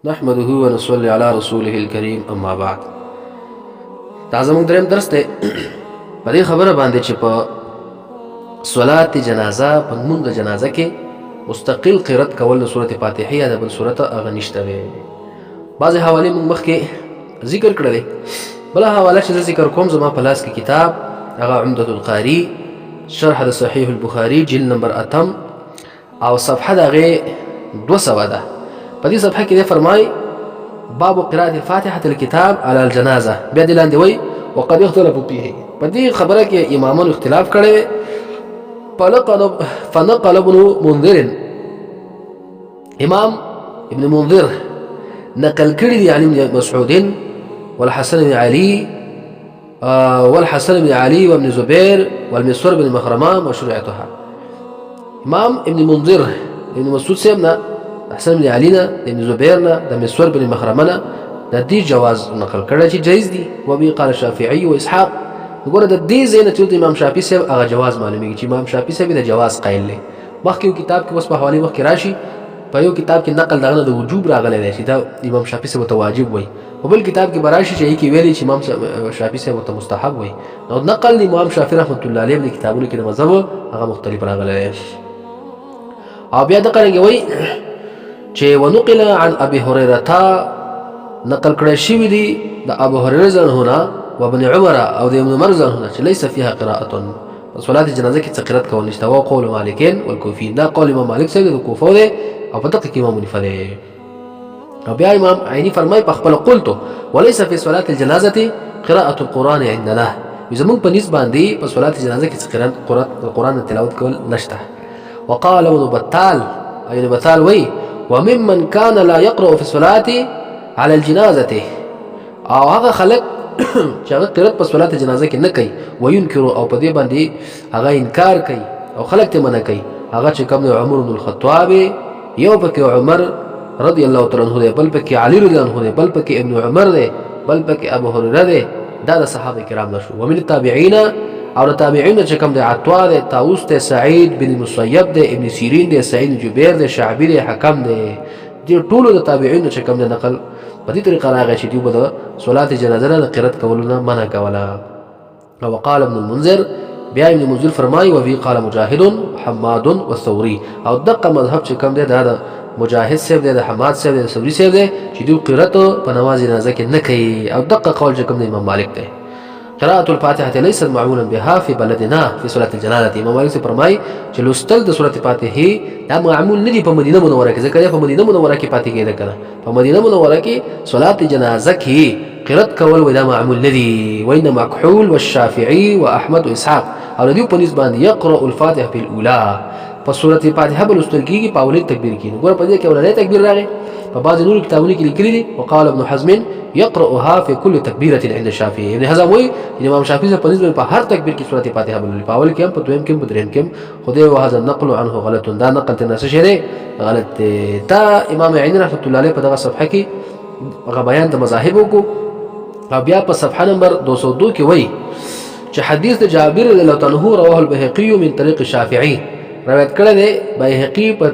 نحمده ونصلي على رسوله الكريم اما بعد. دا زموږ دریم درس دی په دې خبره باندې چې په صلات جنازه په لمونځ د جنازه کې مستقل قرات کول د سورة فاتحه یا د بل سورته هغه نشته دی. بعضې حوالې موږ مخکې ذکر کړلې. بله حواله چې زه ذکر کوم زما په لاس کې کتاب هغه عمدة القاري شرح د صحیح البخاري جلد نمبر 8 او صفحه د هغې 200 ده. په دې صفحه کې دی فرمای باب قراءة فاتحة الكتاب على الجنازة. بیا دې لاندې وایي وقد اختلفوا فيه. په دې خبره کې امامانو اختلاف کړی. فنقل ابن منذر امام ابن منذر نقل کړي دي عن ابن مسعود والحسن بن علي وابن زبير والمسور بن مخرمة مشروعيتها. امام ابن منذر ابن مسعود سيبنا حسن بن علي نه ابن زبير نه د مسور بن مخرمه نه د دې جواز نقل کړی چې جایز دي. وبه قال الشافعي واسحاق. وګوره د دې ځای نه چې امام شافعي صاحب هغه جواز معلومیږي چې امام شافعي صاحب د جواز قایل دی. مخکې یو کتاب کې اوس په حوالې مخکې راشي په یو کتاب کې نقل دغه د وجوب راغلی دی چې دا امام شافعي صاحب ته واجب وایي. په بل کتاب کې به راشي چې کې ویلي چې امام شافعي صاحب ته مستحب وایي. نو نقل د امام شافعي رحمت الله علیه د کتابونو کې د مذهب هغه مختلف راغلی دی. او بیا دغه رنګ وایي چې ونقل عن ابي هريره نقل کړی شوی دی د ابو هريره عنه وابن عمر او د ابن عمر عنه چې ليس فيها قراءه. صلاه الجنازه کې څه قرات کول نشته. او قول مالکین والكوفیین دا قول امام مالک صاحب د کوفه دی او په دغه کې امام حنیفه دی. او بیا امام عینی فرمای په خپل قلت وليس في صلاه الجنازه قراءه القران عندنا. زمون په نسبت باندې په صلاه الجنازه کې څه قران تلاوت کول نشته. وقال ابن بطال ابن بطال وی وممن كان لا يقرأ في الصلاة على الجنازة او هغه خلق چې هغه قرات په صلات جنازه کې نه کوي وينکر او په دې باندې هغه انکار کوي او خلق ته منع کوي. هغه چې کوم عمر بن الخطاب یو پکې عمر رضی الله تعالی عنہ دی، بل پکې علي رضی الله عنه دی، بل پکې ابن عمر دی، بل پکې ابو هريره دی. دا د صحابه کرام نشو. ومن التابعین او د تابعین چې کوم دی عطوا دی، طاووس دی، سعید بن المسیب دی، ابن سیرین دی، سعید جبیر دی، شعبی دی، حکم دی. دې ټولو د تابعین چې کوم دی نقل په دې طریقه راغی چې دوی به د صلات جنازه نه قرات کولو نه منع کوله. وقال ابن المنذر بیا ابن منذر فرمای وفي قال مجاهد حماد والثوري. او دغه مذهب چې کوم دی دا د مجاهد صاحب دی، د حماد صاحب دی، د ثوري صاحب دی چې دوی قرات په نماز جنازه کې نه کوي. او دغه قول چې کوم دی امام مالک دی. قراءة الفاتحة ليست معمولا بها في بلدنا في صلاة الجنازة. امام مالک فرمای چې لوستل د سورة فاتحه دا معمول نه دی په مدینه منوره کې، ځکه په مدینه منوره کې پاتې کېده کنه. په مدینه منوره کې صلاة جنازه کې قرات کول ودا معمول نه دی. وإن مكحول والشافعي وأحمد وإسحاق او دې په نسبت باندې يقرأ الفاتحة في الأولى. په سورة فاتحه بل لوستل کېږي په اولې تکبیر کې. ګوره په دې کې اولې تکبیر راغی. په بعض نور کتابونو کې لیکلي دي وقال ابن حزم يقرأها في كل تكبيرة عند الشافعي. ابن حزم وایي چې امام شافعي په نسبت په هر تکبیر کې سورة فاتحه بلل، په اول کې هم، په دویم کې هم، په دریم کې هم. خدای وهذا النقل عنه غلط. دا نقل ته ناس شه غلط دی. دا امام عینی رحمت الله علیه په دغه صفحه کې هغه بیان د مذاهب وکړو. او بیا په صفحه نمبر 202 کې وایي چې حدیث د جابر رضی الله عنه رواه البيهقي من طريق الشافعي. روایت کړی دی بيهقي په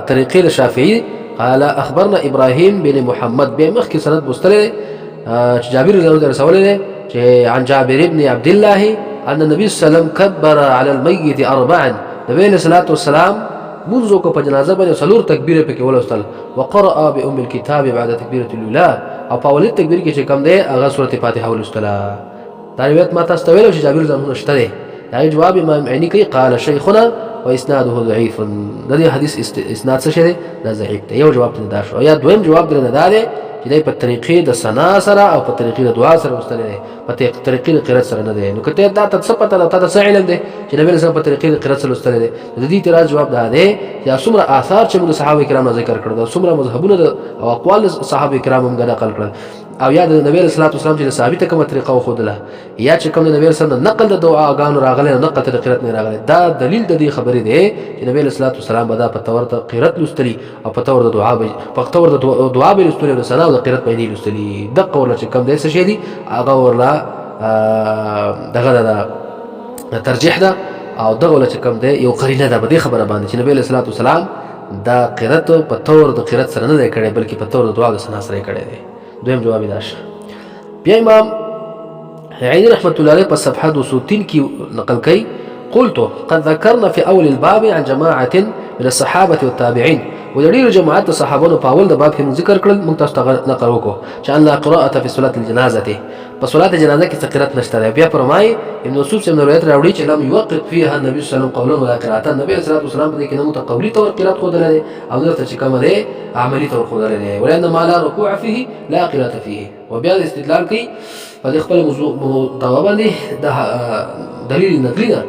طریقې د شافعي. قال اخبرنا ابراهيم بن محمد به مخکې سند بوستله چې جابر رضی الله عنه رسول چې عن جابر بن عبد الله ان النبي صلى الله عليه وسلم كبر على الميت اربعا. نبی علیہ الصلوۃ والسلام منذ کو په جنازه باندې څلور تکبیر پکې ولوستل. وقرأ بأم الكتاب بعد تكبيرة الأولى. او په اول تکبیر کې چې کوم دی هغه سورۃ فاتحه ولوستله. دا روایت ما تاسو ته ویلو چې جابر رضی الله عنه شته دی. دا جواب امام عینی کوي قال شيخنا واسناده ضعيف. د دې حدیث اسناد څه دی؟ دا ضعیف دی. یو جواب ته دا شو. یا دویم جواب درنه دا دی چې دای په طریقې د ثنا سره او په طریقې د دعا سره مستل دی، په طریقې د قرات سره نه دی. نو کته دا ته پته ده ته څه علم دی چې نبی رسول په طریقې د قرات سره مستل دی. د دې اعتراض جواب دا دی چې څومره آثار چې موږ صحابه کرام ذکر کړل، څومره مذهبونه او اقوال صحابه کرام هم نقل کړل، او یا د نبی رسول الله صلی الله علیه وسلم چې ثابته کومه طریقه وخدله، یا چې کوم د نبی رسول الله نقل د دعاګانو راغلی، نقل د قرات نه راغلی. دا دلیل د دې خبرې دی چې نبی رسول الله صلی الله علیه وسلم به دا په تور د قرات لستلی او په تور د دعا به په تور د دعا به لستلی او سلام د قرات باندې لستلی. د قول چې کوم د څه شي دی هغه ورلا دغه د ترجیح ده او دغه چې کوم دی یو قرینه ده په دې خبره باندې چې نبی رسول الله صلی الله علیه وسلم دا قرات په تور د قرات سره نه دی کړی بلکې په تور د دعا د ثنا سره کړی دی. دویم جواب دا شه. بیا امام عینی رحمت الله علیه په صفحه 203 کې نقل کوي قلت قد ذكرنا في اول الباب عن جماعه من الصحابه والتابعين ودليل جماعات الصحابه په اول د باب کې ذکر کړل موږ تاسو ته نقل وکړو چې ان لا قراءه في صلاه الجنازه په صلات جنازه کې قرات نشته. بیا فرمایي ابن مسعود څخه روایت راوړي چې لم يوقف فيها النبي صلى الله عليه وسلم قولا ولا قراءه. النبي صلى الله عليه وسلم په دې کې نه متقولي تور قرات خو درلې او درته چې کوم دی عملي تور خو درلې ولأن ما لا ركوع فيه لا قراءه فيه. وبیا استدلال کوي په دې خپل موضوع باندې د دلیل نقلی ده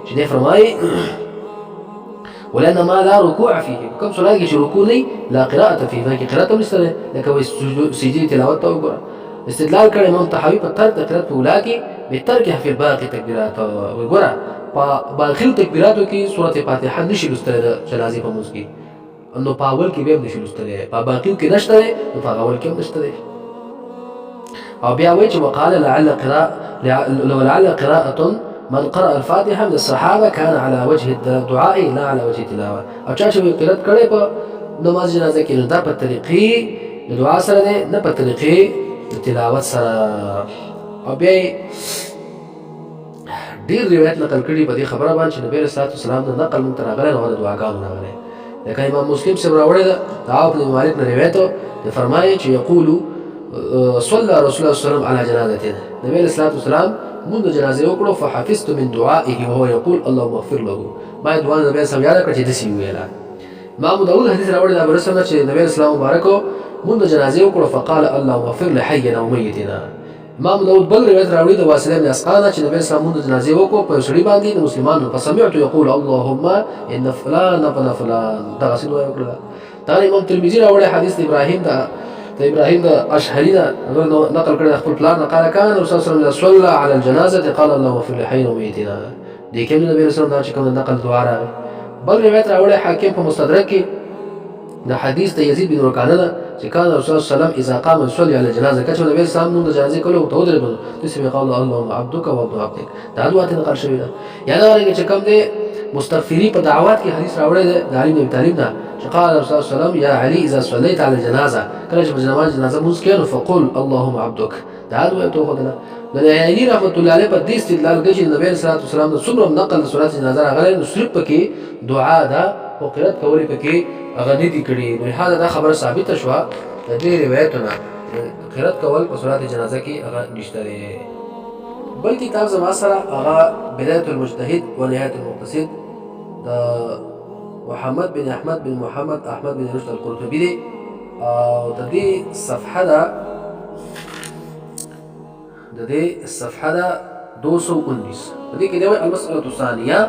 چې دې فرمایي ولأن ما لا ركوع فيه کوم صلات کې رکوع نه لا قراءه فيه فکه قراءت نشته لکه سجدي تلاوت او ګره. استدلال کړي امام طحاوي په تر قرات اولا کې به ترک في الباقي تکبیرات او ګره په باقي تکبیراتو کې سورته فاتحه نشي لوستل د جنازې په موږ کې نو په اول کې به نشي لوستل په باقي کې نشته نو په اول کې نشته. او بیا وایي چې وقال لعل قراءه من قرأ الفاتحه من الصحابه كان على وجه الدعاء لا على وجه التلاوه. او چا چې قرات کړي په نماز جنازه کې دا په طریقې د دعا سره نه په طریقې د تلاوت سره. او بیا ډیر روایت نقل کړي په دې خبره باندې چې نبی رسول الله صلی الله علیه وسلم نقل مونږ راغلی نو د دعاګانو راغلی. لکه امام مسلم سره راوړی دا عوف بن مالک نه روایت دی فرمایي چې یقول صلى رسول الله صلی الله علیه وسلم على جنازته. نبی رسول الله صلی الله علیه وسلم مونږ جنازه وکړو فحفظت من دعائه وهو يقول اللهم اغفر له. ما دعا نبی سم یاد کړ چې دسی ویلا. امام داود حدیث راوړی دا برسنه چې نبی رسول الله مبارک مونږ جنازه وکړو فقال اللهم اغفر لحينا وميتنا. امام داود بل روایت راوړي د واصله بن اسقانا چې نبی اسلام د جنازې وکړو په سړي باندې د مسلمانانو فسمعت يقول اللهم ان فلان ابن فلان دا غسل وکړه. دا امام ترمذی راوړي حدیث ابراهيم د اشهري نقل کړی خپل پلان قال كان رسول الله صلى الله عليه وسلم صلى على الجنازه قال اللهم اغفر لحينا وميتنا. دې کې نبی اسلام دا چې کوم نقل دعا راغی. بل روایت راوړي حاکم په مستدرک کې د حدیث د یزید بن رکانه چې کان رسول الله صلی الله علیه وسلم اذا قام يصلي على الجنازه کچو نبی اسلام نو د جنازې کولو ته ودرېدل تسمع قول اللهم عبدك وعبد عبدك. دا دعا ته نقل شوی ده. یا دا رنګ چې کوم دی مستغفری په دعوات کې حدیث راوړی دی د علي بن ابي طالب نه چې قال رسول الله صلی الله علیه وسلم يا علي اذا صليت على الجنازه کله چې په جنازه مونږ کړو فقل اللهم عبدك. دا دعا ته خدای د عینی رحمت الله علیه په دې استدلال کوي چې نبی صلی الله علیه وسلم د څومره نقل د صلات جنازه راغلی نو صرف پکې دعا ده او قرات کولې پکې هغه نه دي کړي. نو هغه دا خبره ثابته شوه د دې روایتونه قرات کول په صلات جنازه کې هغه نشته دی. بل کتاب زما سره هغه بدايه المجتهد ونهايه المقتصد د محمد بن احمد بن محمد احمد بن رشد القرطبي دی او د دې صفحه ده 219 په دې کې دی المسأله الثانيه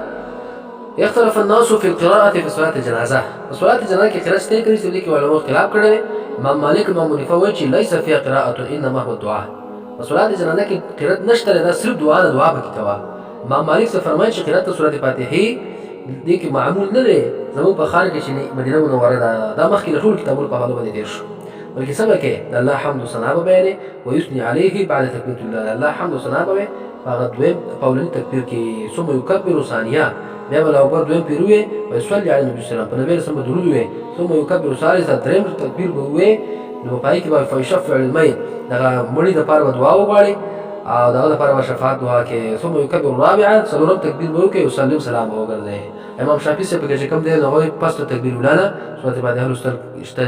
يختلف الناس في القراءة في صلاة الجنازة. صلاة الجنازة کې قرات ته کوي چې دې کې علماء خلاف کړي. امام مالک امام حنیفه وایي چې ليس فيها قراءة انما هو الدعاء. صلاة الجنازة کې قرات نشته دا صرف دعا پکې کوا. امام مالک څه فرمایي چې قرات سورۃ فاتحه دې کې معمول نه دی زموږ په خارج کې چې مدینه منوره دا مخکې ټول کتابونو په حواله باندې دي شو بلکې سبا کې الله حمد و ثنا به ويثني عليه بعد تكبير الله. الله حمد و ثنا به هغه دویم قولي تکبیر کې ثم يكبر ثانيه بیا بل او پر دویم پیروي او صلی علی نبی سلام په نبی سم درود وي ثم يكبر ثالثه دریم تکبیر به وي نو پای کې به فیشفع الميت دا مړي د پاره دعا وغواړي او دا د پاره شفاعت دعا کې ثم يكبر رابعه څلورم تکبیر به وکي او سلام سلام وګرځي. امام شافعي څخه په کوم دی نو پس تکبیر ولاله سورته فاتحه لوستل شته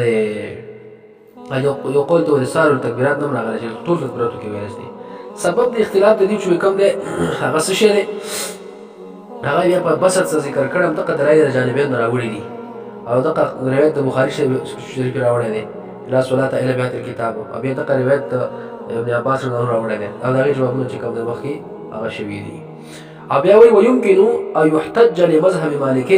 یو قول ته ولسار تکبیرات نم راغلي چې ټول تکبیراتو کې ویل دي. سبب د اختلاف د دې چې کوم دی هغه څه شي هغه بیا په بسط ذکر کړم دغه درایي جانبین راوړي دي او دغه روایت د بخاری شریف راوړی دی لا صلاه الا بیت الكتاب او بیا دغه روایت ابن عباس راوړی دی او دغه جوابونه چې کوم د مخکې هغه شوی دي. او بیا وایي ويمكن ان يحتج لمذهب مالك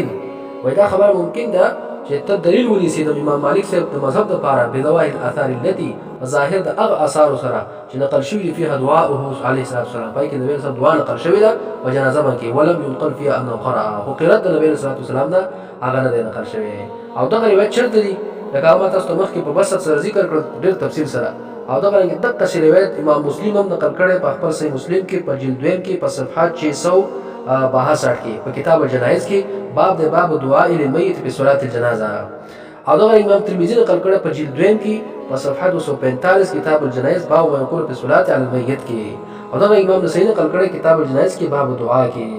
وای دا خبر ممکن ده چې ته دلیل ونیسي د امام مالک صاحب د مذهب لپاره بظواهر الاثار التي ظاهر د هغه اثار سره چې نقل شوی فيها دعاءه عليه الصلاه والسلام پای کې نبی صاحب دعا نقل شوی ده په جنازه باندې ولم ينقل فيها انه قرأ او قرات نبی صلی الله علیه وسلم دا هغه نه نقل شوی او دا روایت چرته دي لکه ما تاسو مخکې په بسط سره ذکر کړ ډېر تفصیل سره او دا باندې دغه روایت امام مسلم هم نقل کړی په خپل صحیح مسلم کې په جلد 2 کې په صفحه 600 62 کې په کتاب الجنایز کې باب د باب دعاء للمیت په صلات الجنازه. او دغه امام ترمذی نقل کړه په جلد دویم کې په صفحه 245 کتاب الجنایز باب ما یقول په صلات علی المیت کې. او دغه امام نسائی نقل کړه کتاب الجنایز کې باب دعا کې.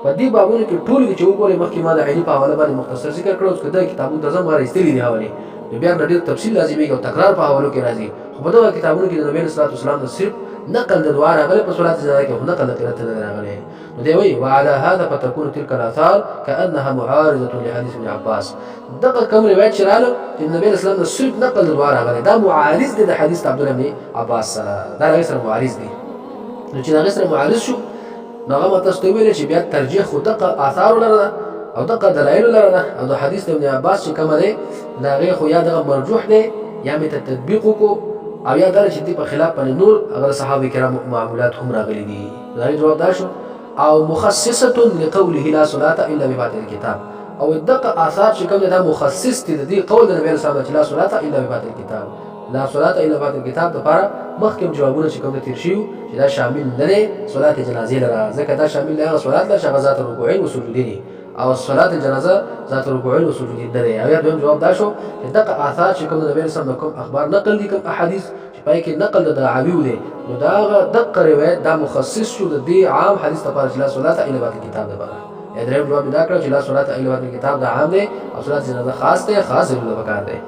په دې بابونو کې ټول چې وګورئ مخکې ما د عیني په حواله باندې مختصر ذکر کړو چې دا کتابونه د زما راستلي دي حواله نو بیا ډېر تفصیل لازمي او تکرار په حوالو کې راځي. خو په دغه کتابونو کې د نبی صلی الله علیه وسلم صرف نقل د دعا راغلی په صلات جنازه کې نقل د قرات نه راغلی. نو دی وایي وعلى هذا فتكون تلك الاثار كانها معارضه لحديث ابن عباس. دغه کوم روایت چې رااله چې نبی صلی الله علیه وسلم صرف نقل د دعا راغلی دا معارض دی د حدیث عبد الله بن عباس سره. دا هغه سره معارض دی. نو چې هغه سره معارض شو نو هغه تاسو ته ویل چې بیا ترجیح خو دغه آثار لره او دغه دلایل لره او د حدیث ابن عباس چې کوم دی دا هغه خو یا دغه مرجوح دی یا مې تطبیق کو او یا دا چې دی په خلاف باندې نور هغه صحابه کرام معمولات هم راغلي دي. دا جواب دا شو. او مخصصه لقوله لا صلاه الا بفاتحه الكتاب او دغه آثار چې کوم دا مخصص دي د دې قول د نبی صلی الله علیه وسلم لا صلاه الا بفاتحه الكتاب لا صلاه الا بفاتحه الكتاب د لپاره مخکې جوابونه چې کوم تیر شیو چې دا شامل نه دی صلات جنازې لره ځکه دا شامل دی هغه صلات له شغزات رکوعین او سجودین او صلات الجنازه ذات رکوعین او سجودین دی. او یا دویم جواب دا شو چې دغه آثار چې کوم د نبی صلی الله علیه وسلم کوم اخبار نقل دي کوم احادیث چې پای کې نقل د دعاویو دي نو دا دغه روایت دا مخصص شو د دې عام حدیث لپاره چې لا صلات الا بفاتحه الكتاب لپاره. یا دریم جواب دا کړ چې لا صلات الا بفاتحه الكتاب دا عام دی او صلات جنازه خاص دی خاص ضرورت وکړ دی.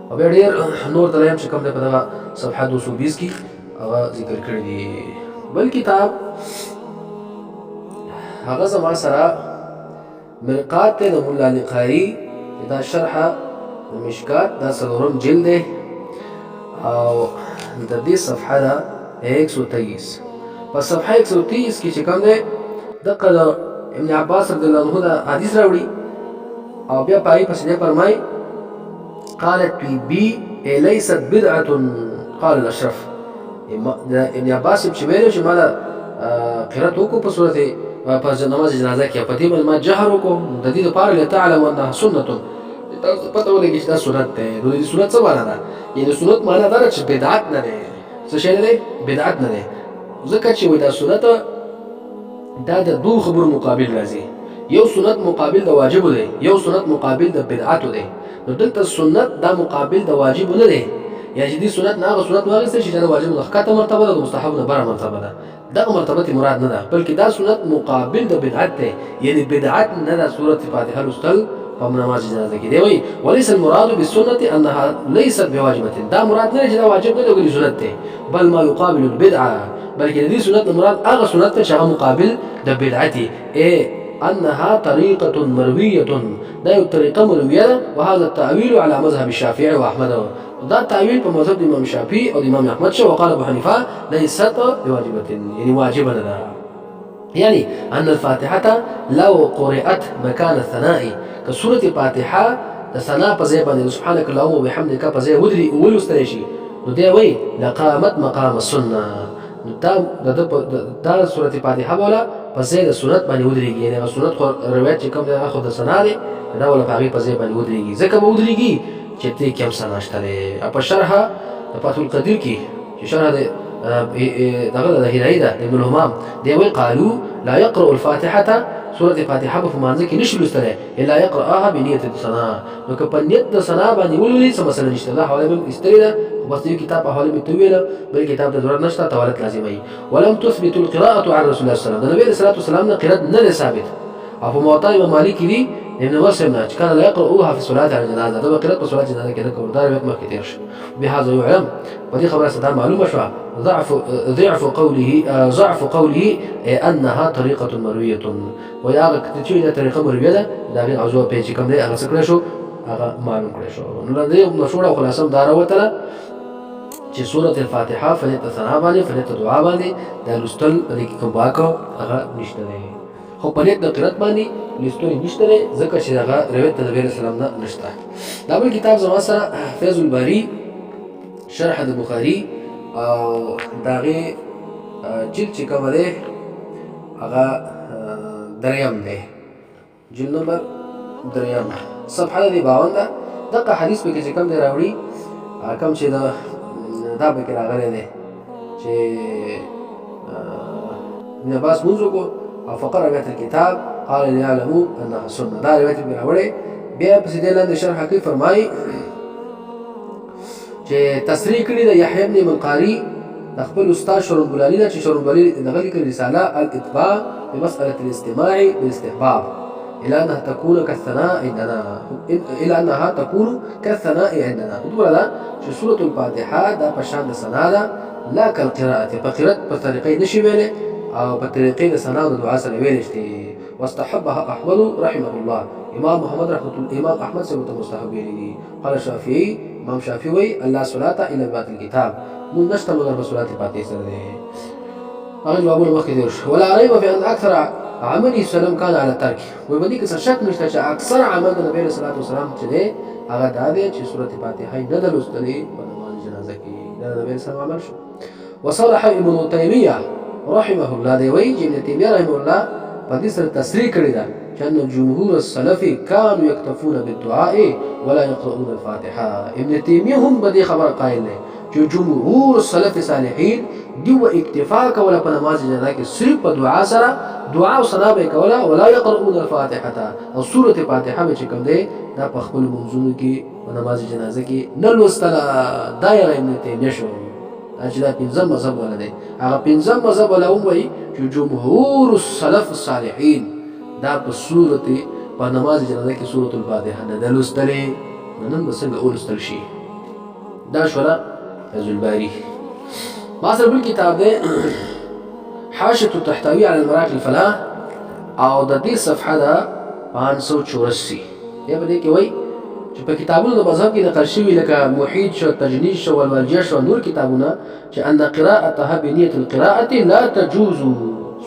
او بیا ډېر نور دلایم چې کوم دی په دغه صفحه 220 کې هغه ذکر کړی دی. بل کتاب هغه زما سره مرقات د مولا لقاری دا شرح مشکات دا څلورم جلد دی او د دې صفحه دا 123 په صفحه 123 کې چې کوم دی دغه ابن عباس رضی الله عنه دا حدیث راوړي او بیا پای پسې نه فرمای قالت بي ليست بدعه قال الاشرف. ابن عباس چې ویل چې ما قرات وکړو په صورت په نماز جنازه کې په دې باندې ما جهر وکړو د دې لپاره لتعلم انها سنت تاسو پته ولګی چې دا سنت ده. نو دې سنت څه معنا ده؟ یعنی سنت معنا دا چې بدعت نه ده. څه شی نه بدعت نه ده ځکه چې وای دا سنت دا د دوه خبرو مقابل راځي. یو سنت مقابل د واجب دی یو سنت مقابل د بدعت دی. نو دلته سنت دا مقابل د واجب نه دی یا چې دې سنت نه هغه سنت واغسته چې د واجب نه ښکته مرتبه ده د مستحب نه بره مرتبه ده دغه مرتبه مراد نه ده بلکې دا سنت مقابل د بدعت دی. یعنی بدعت نه ده سورۃ فاتحه لوستل په نماز جنازه کې دی. وایي وليس المراد بالسنه انها ليست بواجبه. دا مراد نه چې دا واجب نه دی سنت دی بل ما يقابل البدعه بلکې دې سنت مراد هغه سنت چې هغه مقابل د بدعت انها طريقه مرويه دا یو طریقه مرويه ده. وهذا التاويل على مذهب الشافعي واحمد دا تعویل په مذهب د امام شافعي او د امام احمد شو. وقال ابو حنیفه ليست بواجبه يعني واجبه ده. يعني ان الفاتحه لو قرات مكان الثناء كسوره الفاتحه د ثنا په ځای باندې سبحانك اللهم وبحمدك په ځای ودري ولستل شي نو دی وای لقامت مقام السنه. دا سوره الفاتحه ولا په ځای د سنت باندې ودرېږي. یعنی سنت خو روایت چې کوم دی هغه د ثنا دی دا ولا په هغې په ځای باندې ودرېږي ځکه به ودرېږي چې دې کې هم ثنا شته دی. په شرح د فتح القدیر کې چې شرح د دغه د هدایي ده ابن الهمام دی وایي قالو لا يقرأ الفاتحه سوره الفاتحه په مانځ کې نشي لوستلی الا يقرأها بنیت الثنا. نو که په نیت د ثنا باندې ولولي څه مسله نشته. دا حواله مې ایستلې ده خو بس یو کتاب په حواله مې ته وویله بل کتاب ته ضرورت نشته توالت لازموي. ولم تثبت القراءه عن رسول الله صلی الله علیه وسلم. د نبي صلی الله علیه وسلم نه قرات نه ثابت او په موطا امام مالک دی ابن مسلم چې كان لا يقرأها في صلاة على الجنازة. دا قرات په صلاة جنازه کې نه کول دا روایت مخکې تیر شو. بهذا يعلم په دې خبره ستاسو معلومه شوه ضعف قوله انها طريقه مرويه. ويا چې دا طریقه مرويه ده دا غي عضو په چې کوم دی هغه څه کړی شو هغه معلوم کړی شو. نو دې مشوره خلاصم دا راوتله چې سورۃ الفاتحه فلیت ثنا باندې فلیت دعا باندې دا لوستل د کوم باکو هغه نشته دی. خو په دې د قرات باندې لستونی نشته دی ځکه چې هغه روایت د نبی رسول الله نشته. دا بل کتاب زما سره فیض الباری شرح د بخاری او داغه جلد چې کوم دی هغه دریم دی جلد نمبر دریم صفحه دی 52 ده. دغه حدیث به کې کوم دی راوړي کوم چې دا به کې راغلی دی چې ابن عباس موږ کو او فقره بیت الكتاب قال ليعلموا انها سنه. دا روایت به راوړې. بیا په دې لاندې شرح کوي، فرمایي چې تصریح کړي د یحیی ابن منقاری د خپل استاد شورنبلالي نه، چې شورنبلالي دغه لیکلي رساله الاتباع بمساله الاستماع بالاستحباب الى انها تكون كالثناء عندنا. دوباره دا چې سوره الفاتحه دا په شان د ثنا ده، لا كالقراءه، په قرات په طریقې نشي ویلې او په طریقې د ثنا او د دعا سره ویلې شي. واستحبها احمد رحمه الله، امام محمد رحمه الله، امام احمد سے مستحب ویلي. قال الشافعي، امام شافعي وی الله صلاه الى بعد الكتاب، مو نشته مگر په صلات فاتحه سره ده. هغه جوابونه مخکې دي. ولا ريب في ان اكثر عمله سلام كان على الترك. وي باندې کې څه شک نشته چې اکثر عمل د نبی صلی الله علیه وسلم چې ده هغه دا دی چې سورۃ فاتحه نه د لوستلې په نماز جنازه کې دا د نبی صلی الله علیه وسلم عمل شو. وصالح ابن تیمیه رحمه الله دی وی چې ابن تیمیه رحمه الله په دې سره تصریح کړی دا چې ان جمهور السلف كانوا يكتفون بالدعاء ولا يقرؤون الفاتحه. ابن تیمیه هم په دې خبره قائل دی چې جمهور السلف صالحین دیو اکتفا کوله په نماز جنازه کې صرف په دعا سره، دعا او ثنا به کوله، ولا يقرؤون الفاتحه، او سوره فاتحه به چې کوم دی دا په خپل منځونو کې په نماز جنازه کې نه لوستله. دایره ابن تیمیه شو چې دا پنځم مذهب ولا دی. هغه پنځم مذهب ولا هم وایي چې جمهور السلف الصالحین دا په سوره په نماز جنازه کې سوره الفاتحه نه لوستلې، نن به څنګه ولوستل شي. دا شوله فیض الباری. ما سره بل کتاب دی حاشیة تحتوی علی المراقي الفلاح، او د دې صفحه ده 584. یا په دې کې وایي چې په کتابونو د مذهب کې نقل شوي لکه محید شو، تجنید شو، والورجیه شو، نور کتابونه چې ان قراءتها بنیة القراءة لا تجوز.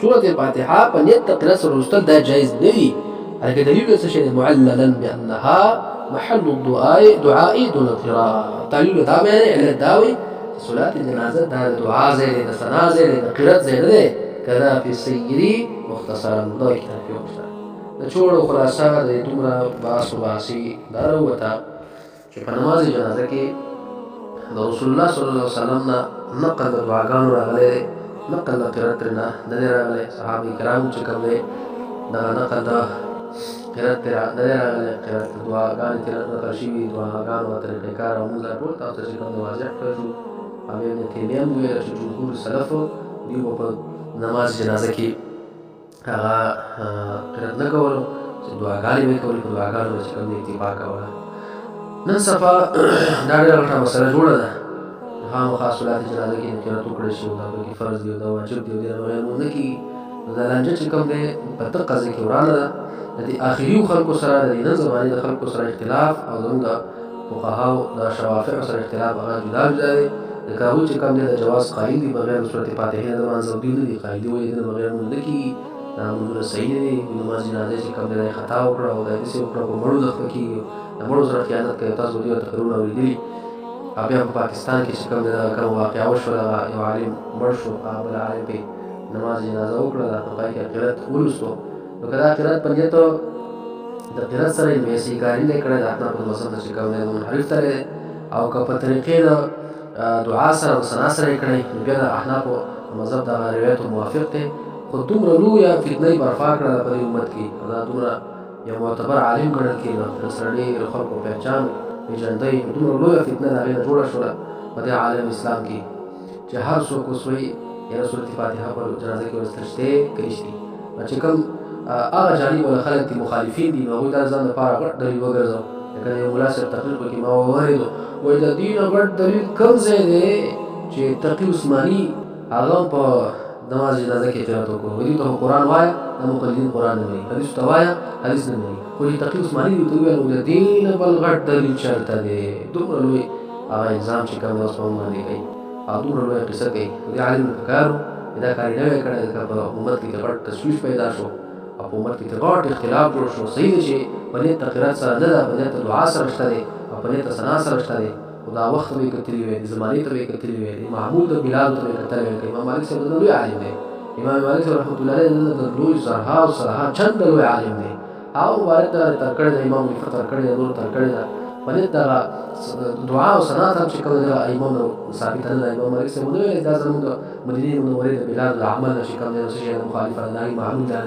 سورة الفاتحه په نیت د قرأت سره لوستل دا جایز نه وي. هغه دلیل څه شی دی؟ معللا بانها محل الدعاء دون القراءة. تعلیل دا معنی علت دا وي صلاة الجنازه دا دعا ځای دی، د ثنا ځای دی، د قرأت ځای نه دی. کذا فی السیری مختصرا، دا کتاب کې وښه د چوړو خلاصه د دومره باس و باسي دا راوته چې په نماز جنازه کې د رسول الله صلی الله علیه وسلم نه نقل د دعاګانو راغلی، نقل د قرأت نه نه دی راغلی. صحابه کرامو چې کوم دی دا نقل د قرأت نه دی راغلی، قرأت دعاګانې ترې نقل شوي، دعاګانو او طریقې کار او موږ ټول تاسو چې کوم دی واضح کړو. او ابن تیمیه هم ویل چې جمهور سلفو دوی په نماز جنازه کې هغه قرأت نه کولو، چې دعاګانې به یې کولې، په دعاګانو به چې کوم دی اتفاق کوله. نن سبا دا ډېره غټه مسله جوړه ده. خامخا صلات جنازه کې قرأت وکړی شي، دا پکې فرض دی او دا واجب دی او دې نه بغیر مونږ نه کېږي. نو دا لانجه چې کوم دی په دقه ځای کې ورانه ده. د دې آخري خلکو سره د دې نن زمانې د خلکو سره اختلاف او زموږ د فقهاو د شوافعو سره اختلاف هغه جدا جدا دی. ځکه هغوی چې کوم دی د جواز قایل دي بغیر د صورت فاتحې نه د لمانځه، دوی نه دي قایل دي، وایي د بغیر مونږ نه کېږي، دا مونځونه صحیح نه دي. نماز جنازې چې کوم دی دا یې خطا وکړه او دا یې داسې وکړه، په مړو د خفه کېږي، د مړو سره خیانت کوي. تاسو به دوی تقریرونه اورېدلي. او بیا په پاکستان کې چې کوم دی دا کومه واقعه وشوه، دغه یو عالم مړ شو، هغه بل عالم پرې نماز جنازه وکړه، په پای کې قرأت ولوستو. نو که دا قرأت په نیت د قرأت سره یې میسیګاري نه کړی، د احنافو د مذهب نه چې کوم دی منحرف تللی دی. او که په طریقې د دعا سره او ثنا سره یې کړی، نو بیا د احنافو د مذهب دغه روایتو موافق دی. خو دومره لویه فتنه یې برپا کړه په دې امت کې، دا دومره یو معتبر عالم ګڼل کېده، د سره ډېر خلکو پهچان پېژندی. دومره لویه فتنه د هغې نه جوړه شوله په دې عالم اسلام کې چې هر څوک اوس وایي یاره سورت فاتحه په جنازه کې ولوستل شته که نشتي. چې کوم هغه جانب والا خلک دي مخالفین دي، نو هغوی دا ځان دپاره غټ دلیل وګرځو. لکه د یو ملا صاحب تقریر پکې ما واورېدو، وایي د دې نه غټ دلیل کوم ځای دی چې تقي عثماني هغه په نماز جنازه کې قرأت وکړو. وایي ته قرآن وایه، دا مقلدین قرآن نه وایي، حدیث ته وایه، حدیث نه وایي. خو چې تقي عثماني دې ته وویل، د دې نه بل غټ دلیل چېرته دی؟ دومره لوی هغه الزام چې کوم دی اوس په موږ باندې کوي، او دومره لویه قصه کوي. دې عالم ته پکار و چې دا کار یې نه وی کړی، ځکه په امت کې غټ تشویش پیدا شو او په امت کې غټ اختلاف جوړ شو. صحیح دی چې په نیت د قرأت سره نه ده، په نیت د دعا سره شته دی او په نیت د ثنا سره شته دی. خو دا وخت به یې کتلي وی، د زمانې ته به یې کتلي وی، د محمود د بلادو ته به یې کتلی وی. امام مالک صاحب د لوی عالم دی، امام مالک صاحب رحمت الله علیه د لوی زرها او سرها چند لوی عالم دی. هغه مبارک ته تر کړې ده، امام نفر تر کړې ده، نور تر کړې ده. پنځه دغه دعا او ثنا هم چې کوم دغه ائمه نو ثابت نه ائمه مالک سے مونږ دا زموږ د مدینه منورې د بلاد العمل چې کوم د شي مخالفه نه معلوم ده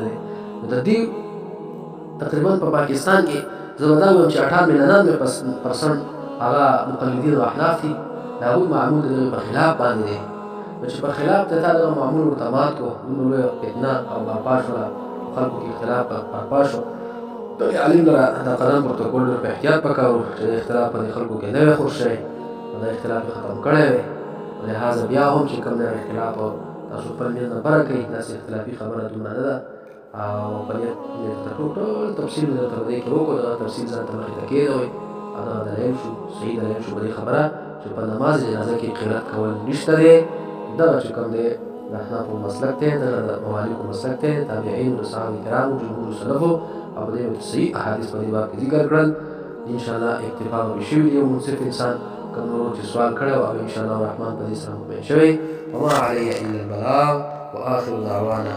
د دې تقریبا په پاکستان کې زموږ هم چې 98-99% هغه مقلدین او احناف دي دا هو معمول د په خلاف باندې دي چې په خلاف ته دا معمول ورتمات کو نو له فتنه او باپاشو خلکو کې اختلاف باپاشو د علم لره دا قدم پروتوکول په احتیاط پکاو چې اختلاف په خلکو کې نه خوښ شي دا اختلاف ختم کړي وي لہذا بیا هم چې کوم اختلاف تاسو پر نه برکې دا اختلافي خبره دومره نه ده او په دې ټول تفصیل د تر دې کې وکړو دا تفصیل ځان ته مخې ته کېدوي دا دلیل شو صحیح دلیل شو په دې خبره چې په نماز جنازه کې قرات کول نشته دی دا چې کوم دی د احناف مسلک دی د موالک مسلک دی تابعین او صحابه کرام جمهور سلفو او دې صحیح احادیث په دې باندې ذکر کړل ان شاء الله اکتفا وشي دی منصف انسان کوم چې سوال کړو او ان شاء الله الرحمن په دې سره به شوي وما عليه الا البلاغ واخر دعوانا